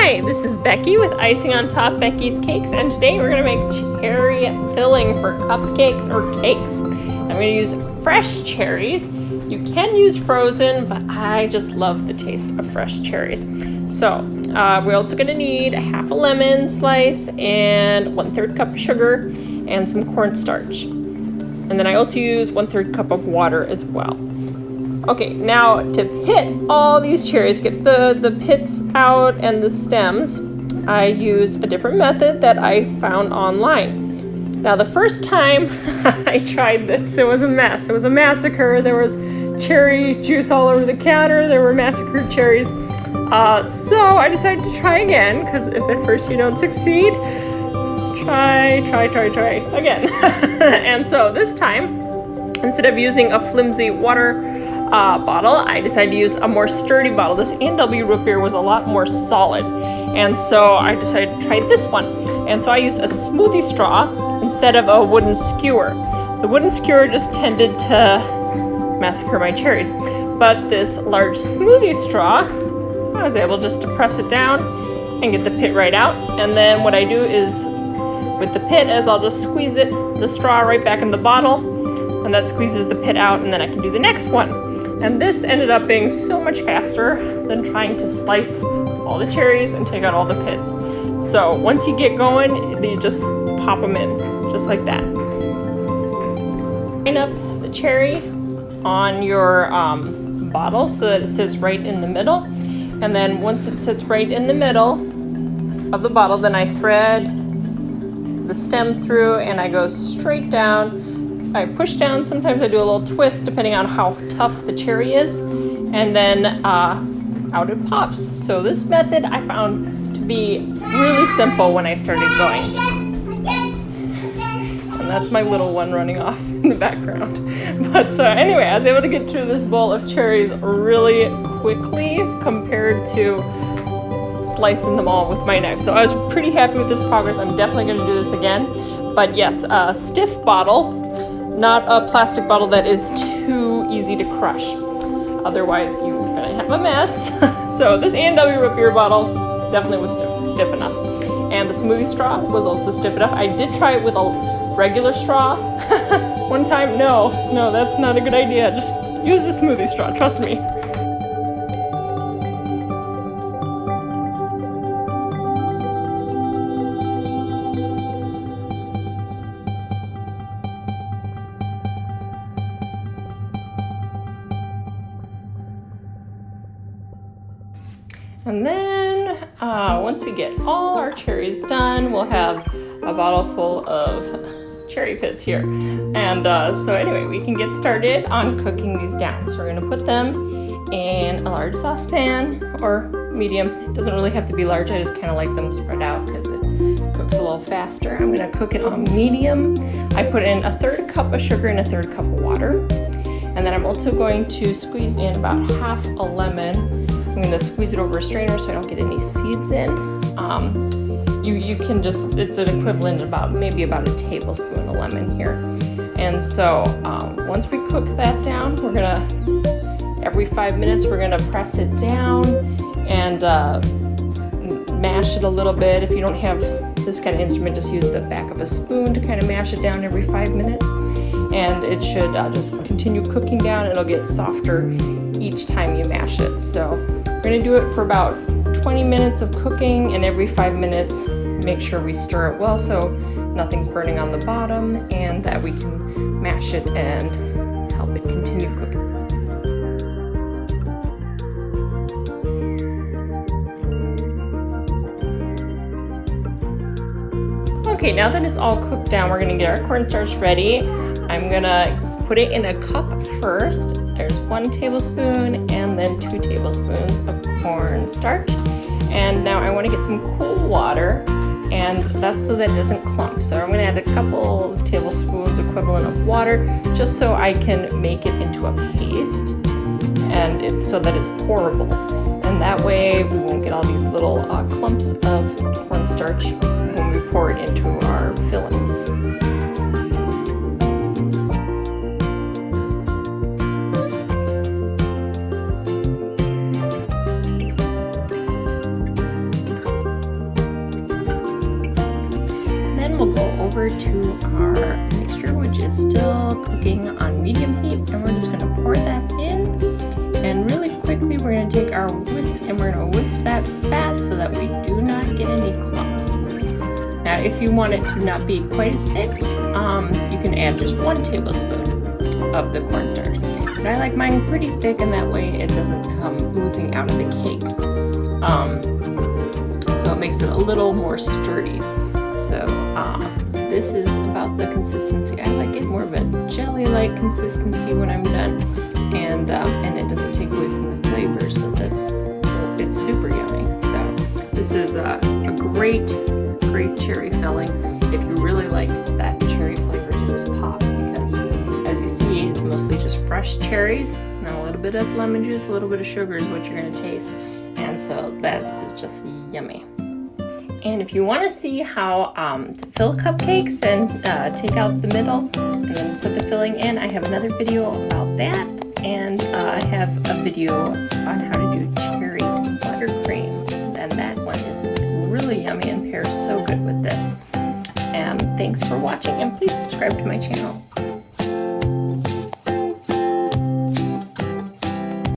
Hi, this is Becky with Icing on Top Becky's Cakes, and today we're going to make cherry filling for cupcakes or cakes. I'm going to use fresh cherries. You can use frozen, but I just love the taste of fresh cherries. So we're also going to need half a lemon slice and 1/3 cup of sugar and some cornstarch. And then I also use 1/3 cup of water as well. Okay, now to pit all these cherries, get the pits out and the stems, I used a different method that I found online. Now the first time I tried this, it was a mess. It was a massacre. There was cherry juice all over the counter. There were massacred cherries. So I decided to try again, because if at first you don't succeed, try again. And so this time, instead of using a flimsy water bottle, I decided to use a more sturdy bottle. This A&W root beer was a lot more solid, and so I decided to try this one. And so I used a smoothie straw instead of a wooden skewer. The wooden skewer just tended to massacre my cherries, but this large smoothie straw, I was able just to press it down and get the pit right out. And then what I do is, with the pit, is I'll just squeeze the straw right back in the bottle, and that squeezes the pit out, and then I can do the next one. And this ended up being so much faster than trying to slice all the cherries and take out all the pits. So once you get going, you just pop them in, just like that. Line up the cherry on your bottle so that it sits right in the middle. And then once it sits right in the middle of the bottle, then I thread the stem through and I go straight down. I push down, sometimes I do a little twist depending on how tough the cherry is, and then out it pops. So this method I found to be really simple when I started going. And that's my little one running off in the background. But so anyway, I was able to get through this bowl of cherries really quickly compared to slicing them all with my knife. So I was pretty happy with this progress. I'm definitely going to do this again. But yes, a stiff bottle, not a plastic bottle that is too easy to crush. Otherwise, you're gonna have a mess. So this A&W root beer bottle definitely was stiff enough. And the smoothie straw was also stiff enough. I did try it with a regular straw one time. No, that's not a good idea. Just use the smoothie straw, trust me. And then once we get all our cherries done, we'll have a bottle full of cherry pits here. And so anyway, we can get started on cooking these down. So we're going to put them in a large saucepan or medium. It doesn't really have to be large. I just kind of like them spread out because it cooks a little faster. I'm going to cook it on medium. I put in 1/3 cup of sugar and 1/3 cup of water. And then I'm also going to squeeze in about half a lemon. I'm going to squeeze it over a strainer so I don't get any seeds in. You can just, it's an equivalent maybe about a tablespoon of lemon here. And so once we cook that down, we're going to, every 5 minutes, we're going to press it down and mash it a little bit. If you don't have this kind of instrument, just use the back of a spoon to kind of mash it down every 5 minutes. And it should just continue cooking down. It'll get softer each time you mash it. So we're going to do it for about 20 minutes of cooking, and every 5 minutes make sure we stir it well so nothing's burning on the bottom, and that we can mash it and help it continue cooking. Okay, now that it's all cooked down, we're going to get our cornstarch ready. I'm going to put it in a cup first. There's 1 tablespoon and then 2 tablespoons of cornstarch. And now I want to get some cool water, and that's so that it doesn't clump. So I'm going to add a couple of tablespoons equivalent of water just so I can make it into a paste, and so that it's pourable. And that way we won't get all these little clumps of cornstarch when we pour it into our filling. over to our mixture, which is still cooking on medium heat, and we're just going to pour that in. And really quickly, we're going to take our whisk and we're going to whisk that fast so that we do not get any clumps. Now, if you want it to not be quite as thick, you can add just 1 tablespoon of the cornstarch. But I like mine pretty thick, and that way it doesn't come oozing out of the cake. So it makes it a little more sturdy. So this is about the consistency. I like it more of a jelly-like consistency when I'm done, and it doesn't take away from the flavor. So it's super yummy. So this is a great cherry filling if you really like that cherry flavor to just pop, because as you see, it's mostly just fresh cherries and then a little bit of lemon juice, a little bit of sugar is what you're going to taste, and so that is just yummy. And if you want to see how to fill cupcakes and take out the middle and then put the filling in, I have another video about that, and I have a video on how to do cherry buttercream, and that one is really yummy and pairs so good with this. And thanks for watching, and please subscribe to my channel.